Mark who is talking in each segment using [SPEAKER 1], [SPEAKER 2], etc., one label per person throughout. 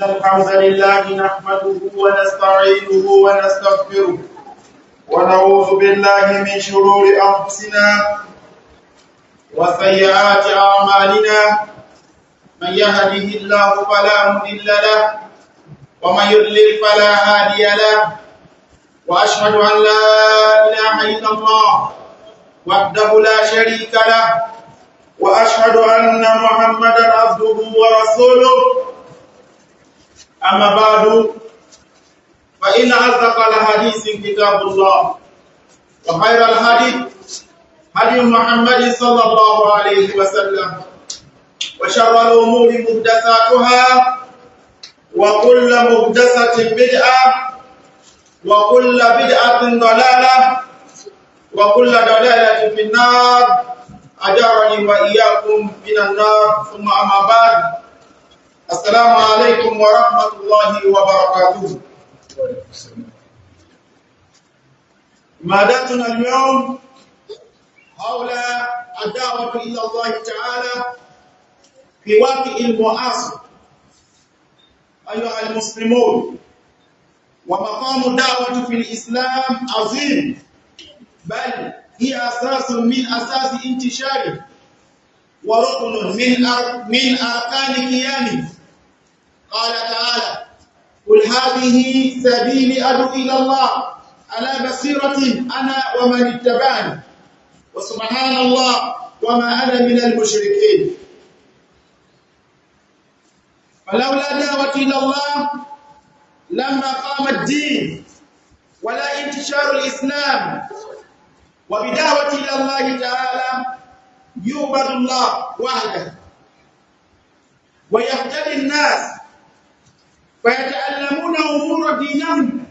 [SPEAKER 1] إن الحمد لله نحمده ونستعينه ونستغفره ونعوذ بالله من شرور أنفسنا وسيئات أعمالنا من يهده الله فلا مضل له ومن يضلل فلا هادي له وأشهد أن لا إله إلا الله وحده لا شريك له وأشهد أن محمدا عبده ورسوله أما بعد فإن أصدق الحديث كتاب الله وخير الحديث هدي محمد صلى الله عليه وسلم وشر الأمور محدثاتها وكل محدثة بدعة وكل بدعة ضلالة وكل ضلالة في النار أجرني وإياكم من النار ثم أما بعد السلام عليكم ورحمة الله وبركاته. مادتنا اليوم حول الدعوة إلى الله تعالى في واقع المعاصر. أيها المسلمون، ومقام الدعوة في الإسلام عظيم، بل هي أساس من أساس انتشاره وركن من أركان قيامه. قال تعالى: قل هذه سبيلي أدعو إلى الله على بصيرة أنا ومن اتبعني وسبحان الله وما أنا من المشركين. فلولا دعوة إلى الله لما قام الدين ولا انتشار الإسلام. وبدعوة إلى الله تعالى يعبد الله وحده ويهتدي الناس فيتعلمون أمور دينهم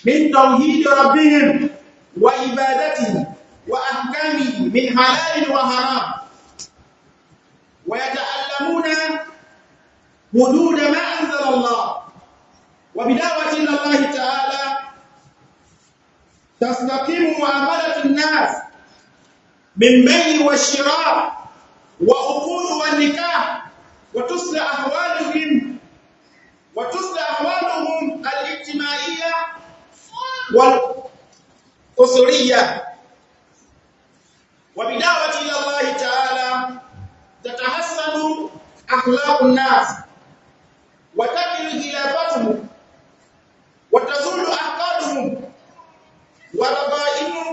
[SPEAKER 1] من توحيد ربهم وعبادته وأحكامه من حلال وحرام، ويتعلمون حدود ما أنزل الله. وبدعوة إلى الله تعالى تستقيم معاملة الناس من بيع والشراء وعقود والنكاح، وتصلح أحوالهم الاجتماعية والأسرية. وبدعوة إلى الله تعالى تتحسن أخلاق الناس وتكل خلافاتهم وتزول أحقادهم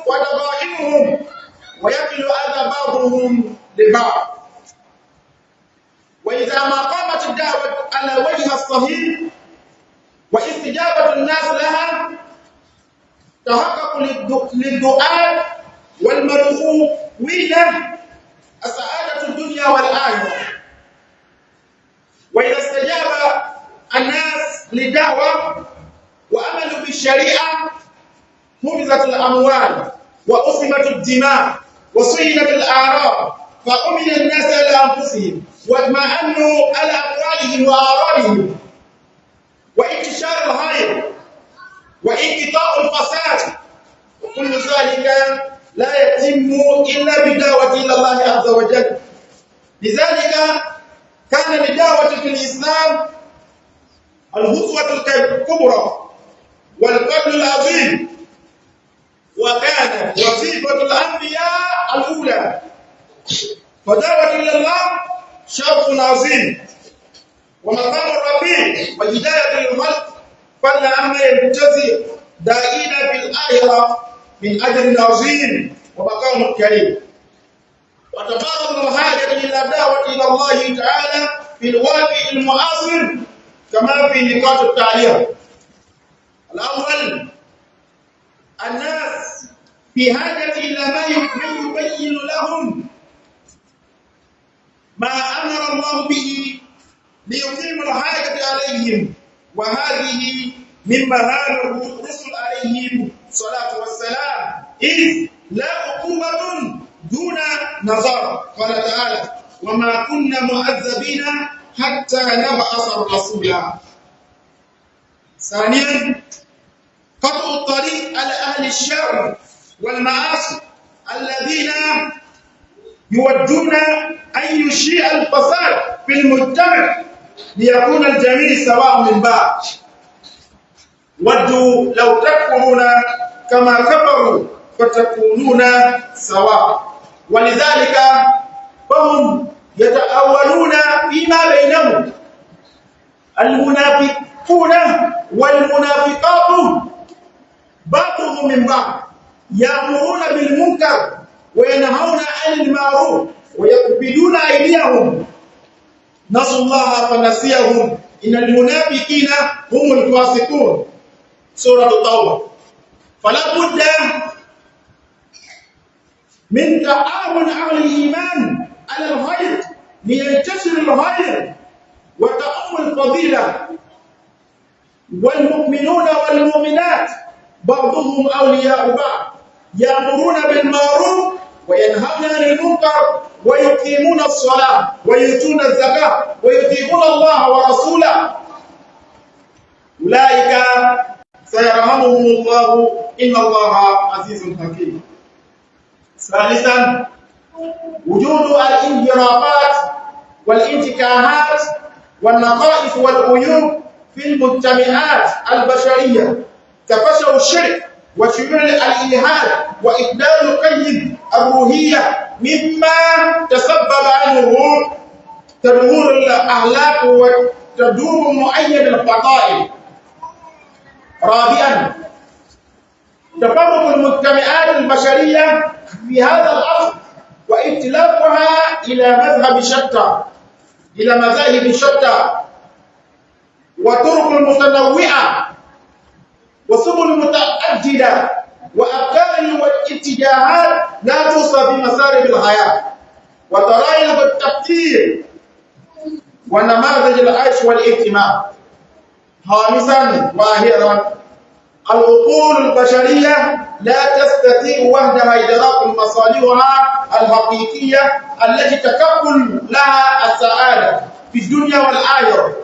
[SPEAKER 1] ورضائنهم ويكل أذى بعضهم لبعض. وإذا ما قامت الدعوة على وجهها الصحيح واستجابة الناس لها تحقق للدعاء والمدعوين السعادة الدنيا والآخرة. وإذا استجاب الناس للدعوة وعملوا بالشريعة حفظت الأموال وأصمت الدماء وصينت الأعراض، فأمن الناس على أنفسهم واطمأنوا على أموالهم وأعراضهم، وانتشار الخير وانقطاع الفساد. وكل ذلك لا يتم إلا بالدعوة إلى الله عز وجل. لذلك كان للدعوة في الإسلام الخطوة الكبرى والقبل العظيم، وكانت وظيفة الأنبياء الأولى. فدعوة إلى الله شرف عظيم ومقام رفيع وهداية للخلق، فلا أما ينتظر دائين في الآخرة من أجر عظيم ومقام كريم. وتبارك الحاجة إلى الدعوة إلى الله تعالى في الواقع المعاصر كما في نقاط التعليق. الأول، الناس في حاجة إلى ما يبين لهم ما أمر الله به ليقيم الحاجة عليهم، وهذه من مهام الرسل عليهم الصلاة والسلام، إذ لا عقوبة دون نظر. قال تعالى: وما كنا معذبين حتى نبعث رسولا. ثانيا، قطع الطريق على أهل الشر والمعاصي الذين يودون أن يشيع الفساد في المجتمع ليكون الجميع سواء من بعض. ودوا لو تكفرون كما كفروا فتكونون سواء. ولذلك فهم يتأولون فيما بينهم. المنافقون والمنافقات بعضهم من بعض يأمرون بالمنكر وينهون عن المعروف ويقبلون أيديهم. نسوا الله فنسيهم إن المنافقين هم الفاسقون. سورة الدوة. فلا بد من تعاون أهل الإيمان على الخير لينتشر الخير وتقوم الفضيلة. والمؤمنون والمؤمنات بعضهم أولياء بعض يأمرون بالمعروف وينهون عن المنكر ويقيمون الصلاة ويؤتون الزكاة ويطيعون الله ورسوله. أولئك سيرحمهم الله إن الله عزيز حكيم. ثالثا وجود الانحرافات والانتكاسات والنقائص والعيوب في المجتمعات البشرية كفشو الشرك وشيوع الإلحاد وإبدال قيد الروحية مما تسبب عنه تدهور الأخلاق وتدور معين الفضائل. رابعا تفرق المجتمعات البشرية في هذا الأمر واختلافها إلى مذاهب شتى وطرق متنوعة وسبل متعددة وأفكار واتجاهات لا توصى في مسارب الحياة وطرائق التفكير ونماذج العيش والاهتمام. خامسا وأخيرا العقول البشرية لا تستطيع وحدها إدراك مصالحها الحقيقية التي تكفل لها السعادة في الدنيا والآخرة،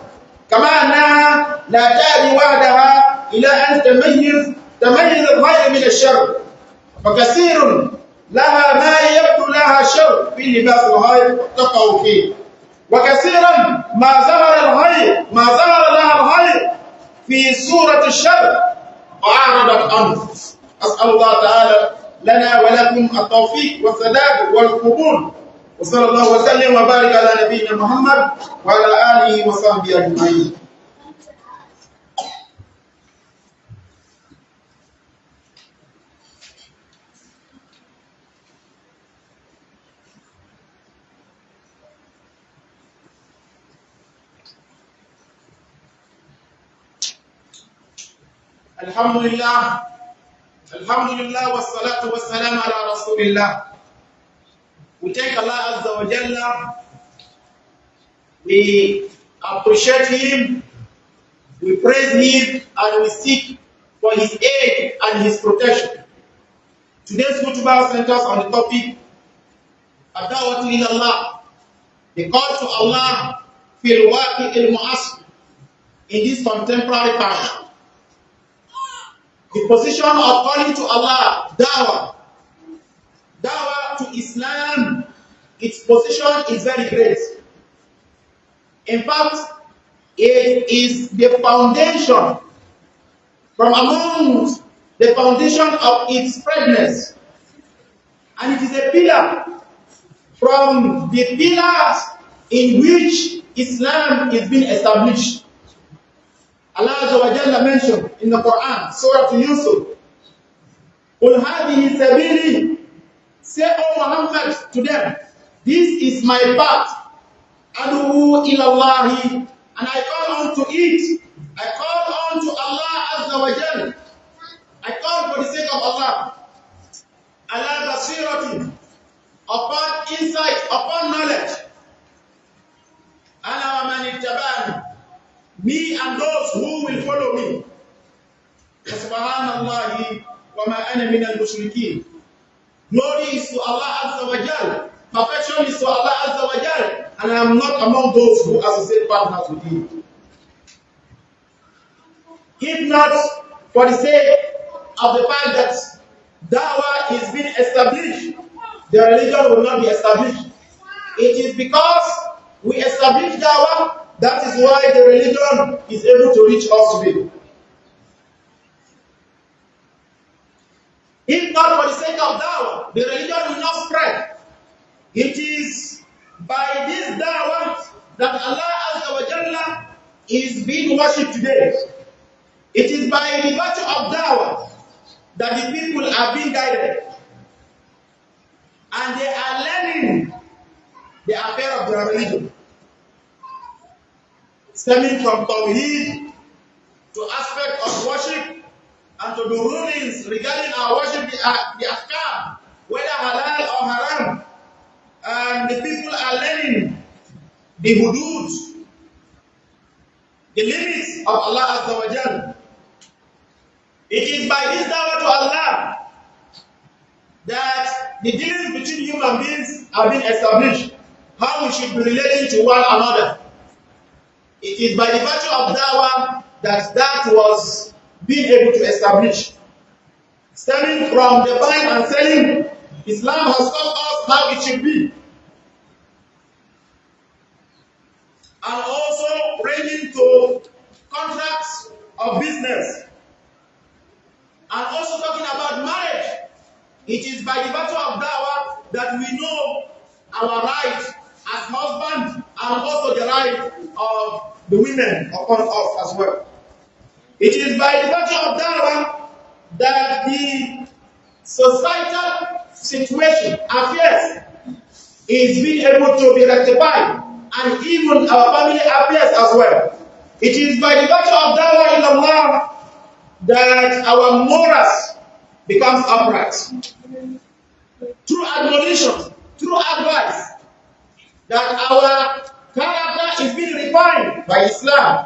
[SPEAKER 1] كما أنها لا تأتي وحدها إلى أن تميز الخير من الشر. فكثير لها ما يبدو لها شر في لباس الخير تقع فيه، وكثيرا ما ظهر لها الخير في صورة الشر وأعرضت عنه. أسأل الله تعالى لنا ولكم التوفيق والسداد والقبول، وصلى الله وسلم وبارك على نبينا محمد وعلى آله وصحبه أجمعين. الحمد لله والصلاة والسلام على رسول الله. We thank Allah Azza wa Jalla. We appreciate Him, we praise Him, and we seek for His aid and His protection. Today's khutbah centers on the topic Dawah ila Allah, the call to Allah fil waqi il mu'asir, in this contemporary time. The position of calling to Allah, Dawah to Islam, its position is very great. In fact, it is the foundation from among the foundation of its spreadness, and it is a pillar from the pillars in which Islam is being established. Allah Azza wa Jalla mentioned in the Quran, Surah Yusuf, قُلْ هَذِهِ سَبِيلِي, say, O Muhammad, to them, this is my path, أَدْعُو إِلَى اللَّهِ, and I call unto it, I call unto Allah Azza wa Jalla, I call for the sake of Allah, ala basiratin, upon insight, upon knowledge, ana wa man ittaba'ani, me and those who will follow me. Subhanallahi wa ma ana min al-mushrikeen. Glory is to Allah Azza wa Jalla. Perfection is to Allah Azza wa Jalla. And I am not among those who associate partners with Him. If not for the sake of the fact that Dawah is being established, the religion will not be established. It is because we establish Dawah That is why the religion is able to reach us today. If not for the sake of Dawah, the religion will not spread. It is by this Dawah that Allah Azza wa Jalla is being worshipped today. It is by the virtue of Dawah that the people are being guided. And they are learning the affair of their religion. Stemming from Tawheed to aspect of worship and to the rulings regarding our worship, the ahkam, whether halal or haram. And the people are learning the hudud, the limits of Allah Azza wa Jalla. It is by this dawah to Allah that the dealings between human beings are being established, how we should be relating to one another. It is by the virtue of dawah that was being able to establish. Stemming from the buying and selling, Islam has taught us how it should be. And also bringing to contracts of business. And also talking about marriage. It is by the virtue of dawah that we know our rights as husbands and also the right of the women upon us as well. It is by the virtue of dawah that the societal situation, affairs, is being able to be rectified, and even our family affairs as well. It is by the virtue of dawah in Allah that our morals becomes upright. Through admonition, through advice, that our character is being refined by Islam.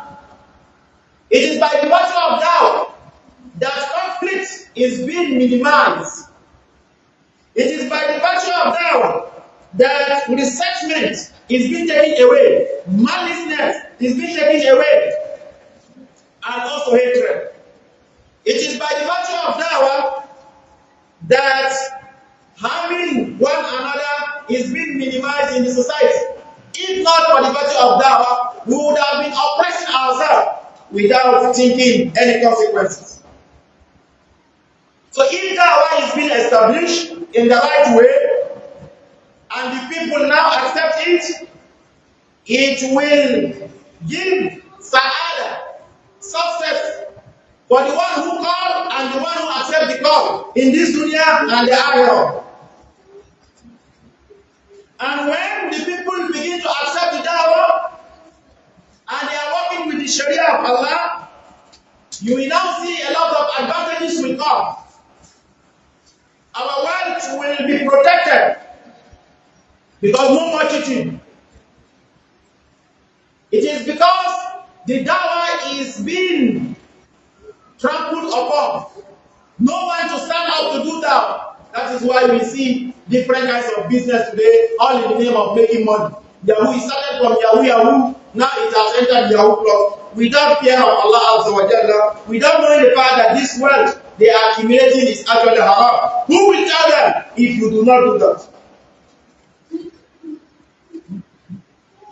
[SPEAKER 1] It is by the virtue of dawah that conflict is being minimized. It is by the virtue of dawah that resentment is being taken away, maliceness is being taken away, and also hatred. It is by the virtue of dawah that harming one another is being minimized in the society. If not for the virtue of dawah, we would have been oppressing ourselves without thinking any consequences. So if dawah is being established in the right way, and the people now accept it, it will give sa'ada, success, for the one who called and the one who accepts the call in this dunya and the akhirah. And when the people begin to accept the dawah and they are working with the sharia of Allah, you will now see a lot of advantages will come. Our wealth will be protected because no more cheating. It is because the dawah is being trampled upon. No one to stand up to do that. That is why we see different kinds of business today, all in the name of making money. Yahoo, it started from Yahoo, now it has entered Yahoo Plus. Without fear of Allah Azza wa Jalla, without knowing the fact that this wealth they are accumulating is actually haram. Who will tell them if you do not do that?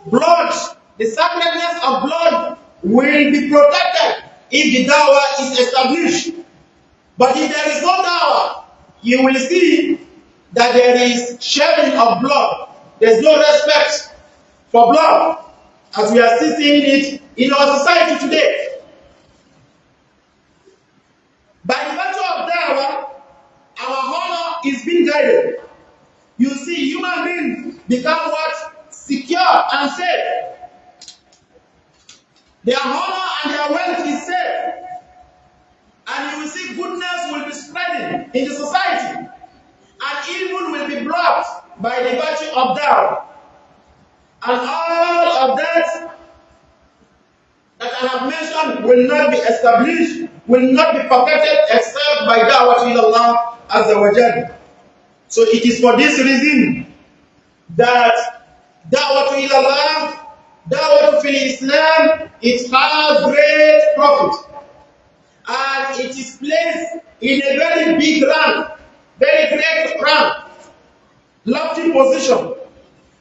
[SPEAKER 1] Blood, the sacredness of blood will be protected if the dawah is established. But if there is no dawah, you will see that there is shedding of blood. There is no respect for blood, as we are still seeing it in our society today. By the virtue of dawah, our honor is being guided. You see, human beings become what? Secure and safe. Their honor and their wealth is safe. And you will see goodness will be spreading in the society. And evil will be blocked by the virtue of dawah. And all of that I have mentioned will not be established, will not be perfected except by dawah to Allah Azza wa Jalla. So it is for this reason that dawah to Allah, dawah to Islam, it has great profit. And it is placed in a very big rank, very great rank, lofty position.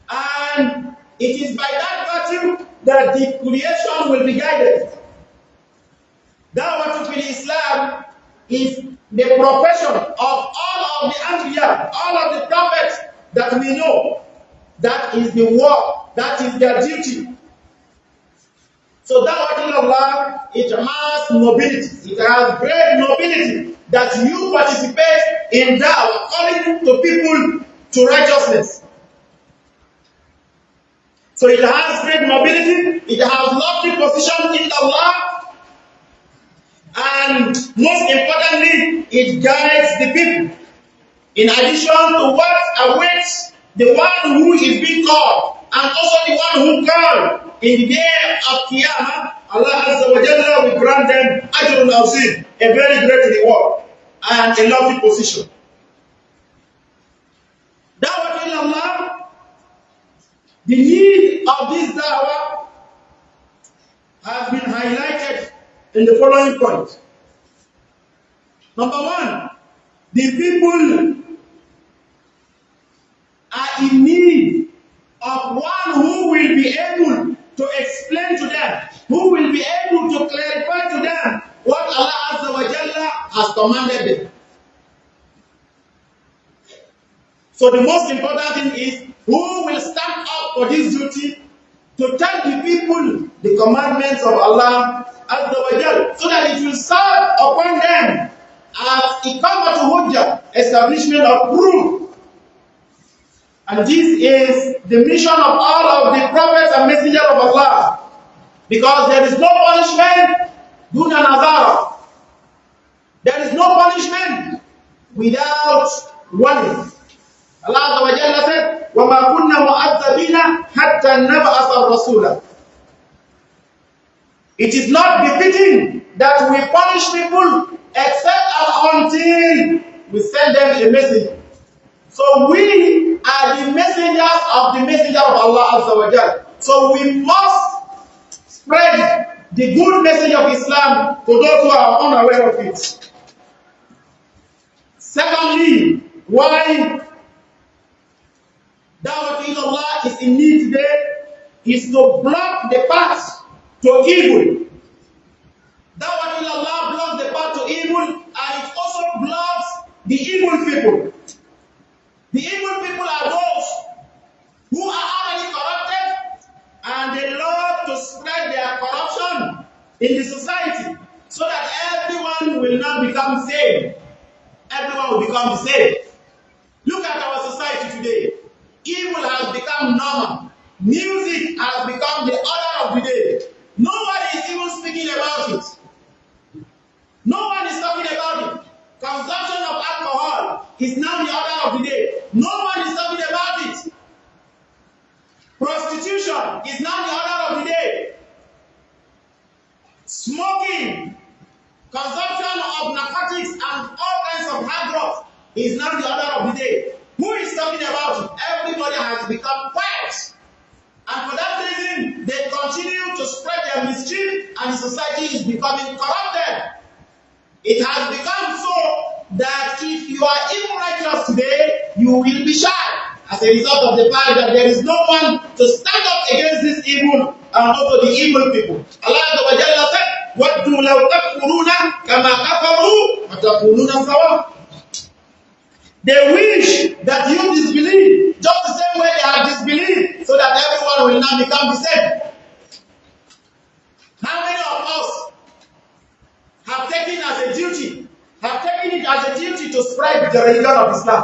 [SPEAKER 1] And it is by that virtue that the creation will be guided. Dawah to Islam is the profession of all of the Anbiya, all of the prophets that we know. That is the work, that is their duty. So Dawah to Allah, it has nobility, it has great nobility that you participate in Dawah, calling to people to righteousness. So it has great mobility, it has lofty position in Allah, and most importantly, it guides the people. In addition to what awaits the one who is being called, and also the one who called, in the day of Qiyamah, Allah Azza wa Jalla will grant them Ajrun Azim, a very great reward and a lofty position. Dawah ila Allah, the need of this dawah has been highlighted in the following points. Number one, the people are in need of one who will be able to explain to them, who will be able to clarify to them what Allah Azza wa Jalla has commanded them. So the most important thing is who will stand up for this duty to tell the people the commandments of Allah Azza wa Jalla, so that it will serve upon them as iqamatu hujjah, establishment of proof. And this is the mission of all of the prophets and messengers of Allah. Because there is no punishment duna nazara. There is no punishment without warning. Allah Azza wa Jalla said, وَمَا كُنَّا مُعَذَّبِينَ حَتَّى نَبْعَثَ رَسُولًا. It is not befitting that we punish people except and until we send them a message. So we are the messengers of the messenger of Allah Azza wa Jalla. So we must spread the good message of Islam to those who are unaware of it. Secondly, why Dawah to Allah is in need today is to block the path to evil. Dawah to Allah blocks the path to evil, and it also blocks the evil people. The evil people are those who are already corrupted, and they love to spread their corruption in the society so that everyone will not become saved. Everyone will become the same. Look at our society today. Evil has become normal. Music has become the order of the day. Nobody is even speaking about it. No one is talking about it. Consumption of alcohol is now the order of the day. No one is talking about it. Prostitution is now the order of the day. Smoking, consumption of narcotics and all kinds of hard drugs is now the order of the day. Who is talking about it? Everybody has become quiet. And for that reason, they continue to spread their mischief, and the society is becoming corrupted. It has become so that if you are even righteous today, you will be shy as a result of the fact that there is no one to stand up against this evil and also the evil people. Allah said, وَدُّوا لَوْ تَكْفُرُونَ كَمَا كَفَرُوا وَتَكُونُونَ سَوَاءً. They wish that you disbelieve just the same way they have disbelieved, so that everyone will now become the same. How many of us have taken it as a duty to spread the religion of Islam?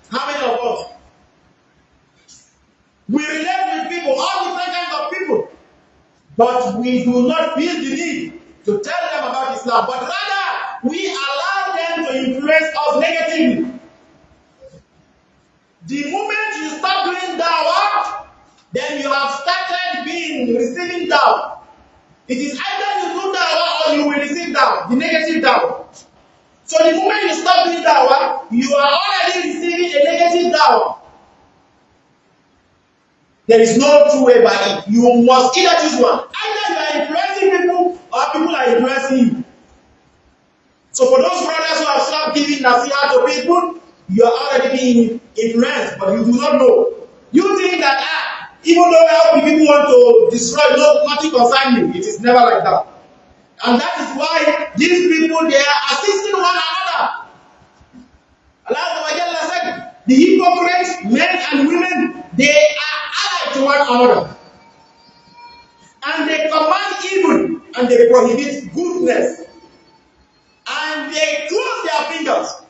[SPEAKER 1] How many of us? We relate with people, all different kinds of people, but we do not feel the need to tell them about Islam, but rather we allow them to influence us negatively. The moment you start doing dawah, then you have started receiving dawah. It is either you do dawah or you will receive dawah, the negative dawah. So the moment you stop doing dawah, you are already receiving a negative dawah. There is no true way by it. You must either choose one. Either you are influencing people or people are influencing you. So for those brothers who have stopped giving nasiha to people, you are already being influenced, but you do not know. You think that Even though how the people want to destroy, no, nothing concern you. It is never like that. And that is why these people, they are assisting one another. Allah said, the hypocrites, men and women, they are allied to one another. And they command evil and they prohibit goodness. And they close their fingers.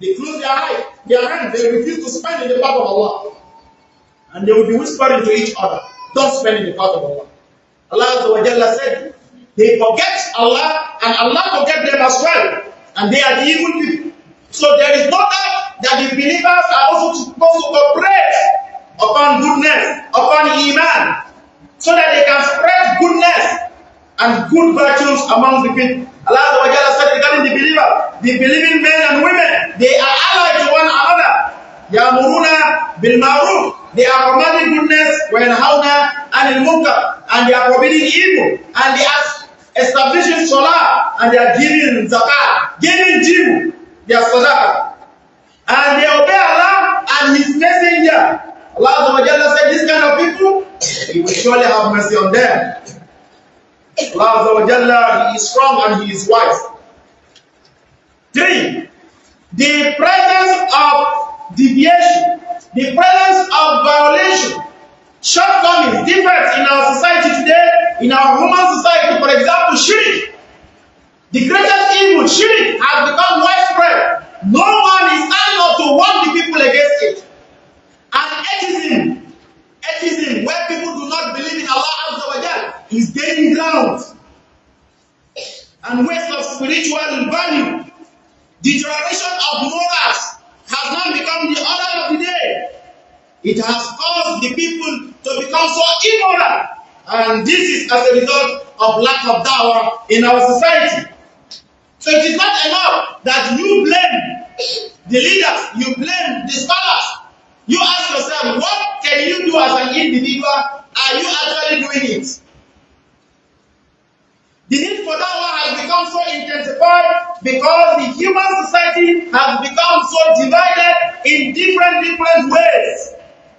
[SPEAKER 1] They close their eyes, their hands. They refuse to spend in the path of Allah. And they will be whispering to each other, don't spend in the path of Allah. Allah said, they forget Allah and Allah forget them as well. And they are the evil people. So there is no doubt that the believers are also supposed to cooperate upon goodness, upon Iman, so that they can spread goodness and good virtues among the people. Allah said regarding the believer, the believing men and women, they are allied to one another. Ya'muruna bil ma'ruf. They are commanding goodness, wa yanhauna 'anil munkar, and they are forbidding evil, and they are establishing salah, and they are giving zakat, giving jinn, their sadaqah, and they obey Allah and His messenger. Allah said, this kind of people, He will surely have mercy on them. Allah, He is strong and He is wise. 3. The presence of deviation, the presence of violation, shortcomings, defects in our society today, in our human society. For example, shirk. The greatest evil, shirk, has become widespread. No one is standing up to warn the people against it. And atheism, where people do not believe in Allah Azza wa Jal, is gaining ground. And waste of spiritual value, deterioration of morals, has now become the order of the day. It has caused the people to become so immoral. And this is as a result of lack of dawah in our society. So it is not enough that you blame the leaders, you blame the scholars. You ask yourself, what can you do as an individual? Are you actually doing it? The need for dawah has become so intensified because the human society has become so divided in different ways.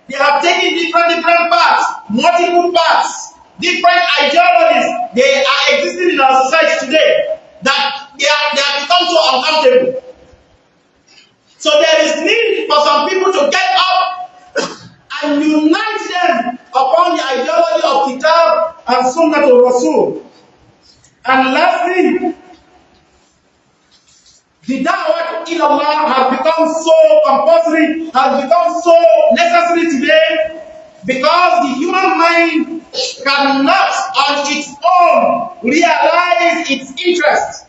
[SPEAKER 1] They have taken different paths, multiple paths, different ideologies. They are existing in our society today that they have become so uncomfortable. So there is need for some people to get up and unite them upon the ideology of Kitab and Sunnah to Rasul. And lastly, the da'wah to Allah has become so compulsory, has become so necessary today, because the human mind cannot on its own realize its interest,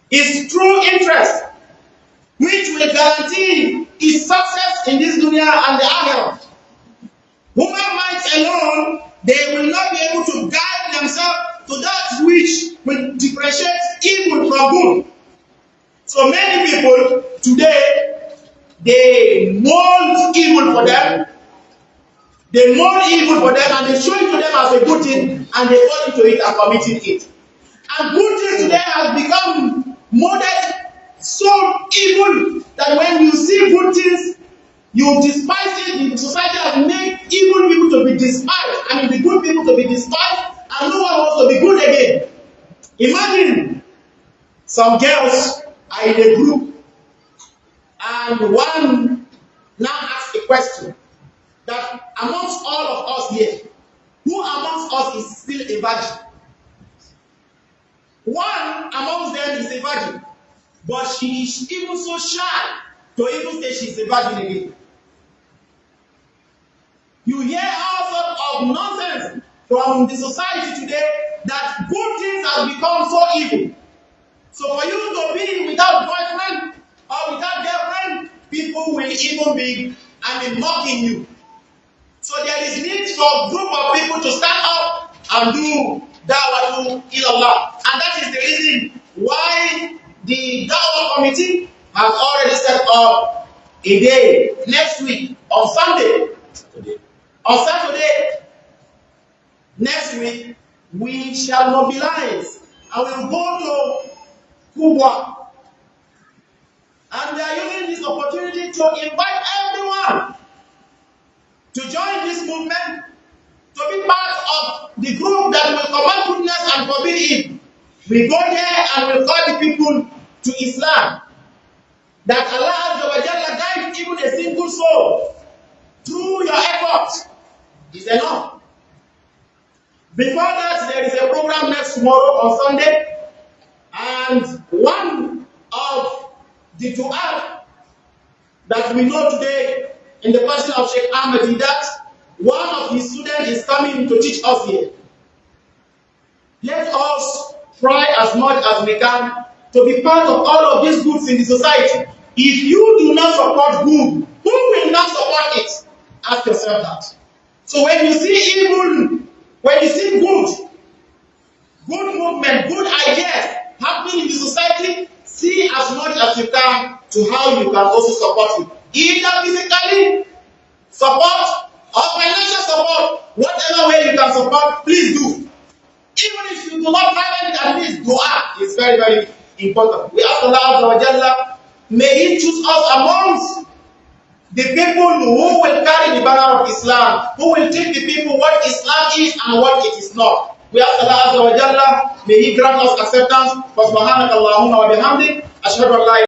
[SPEAKER 1] its true interest, which will guarantee its success in this dunya and the akhirah. Human minds alone, they will not be able to guide themselves to that which will differentiate evil from good. So many people today, they mold evil for them. They mold evil for them and they show it to them as a good thing, and they fall into it and committing it. And good things today has become molded so evil that when you see good things, you despise it. The society has made evil people to be despised, and the good people to be despised, and no one wants to be good again. Imagine some girls are in a group, and one now asks a question that amongst all of us here, who amongst us is still a virgin? One amongst them is a virgin, but she is even so shy to even say she is a virgin again. You hear all sorts of nonsense from the society today that good things have become so evil. So for you to be without boyfriend or without girlfriend, people will even be mocking you. So there is need for a group of people to stand up and do dawah to Allah. And that is the reason why the Dawah committee has already set up a day next week on Sunday. On Saturday, next week, we shall mobilize and we will go to Khutbah. And we are using this opportunity to invite everyone to join this movement to be part of the group that will command goodness and forbid evil. We go there and will call the people to Islam. That Allah Azza wa Jalla guide even a single soul through your effort is enough. Before that, there is a program next tomorrow on Sunday, and one of the du'at that we know today in the person of Sheikh Ahmed, that one of his students is coming to teach us here. Let us try as much as we can to be part of all of these goods in the society. If you do not support good, who will not support it? Ask yourself that. So when you see evil, when you see good movement, good ideas happening in the society, see as much as you can to how you can also support it. Either physically support or financial support, whatever way you can support, please do. Even if you do not find it, at least dua is very, very important. We ask Allah Azza wa Jalla, may He choose us amongst the people who will carry the banner of Islam, who will teach the people what Islam is and what it is not. We ask Allah Azza wa Jalla, may He grant us acceptance. Subhanaka Allahumma wa bihamdik, ashhadu an la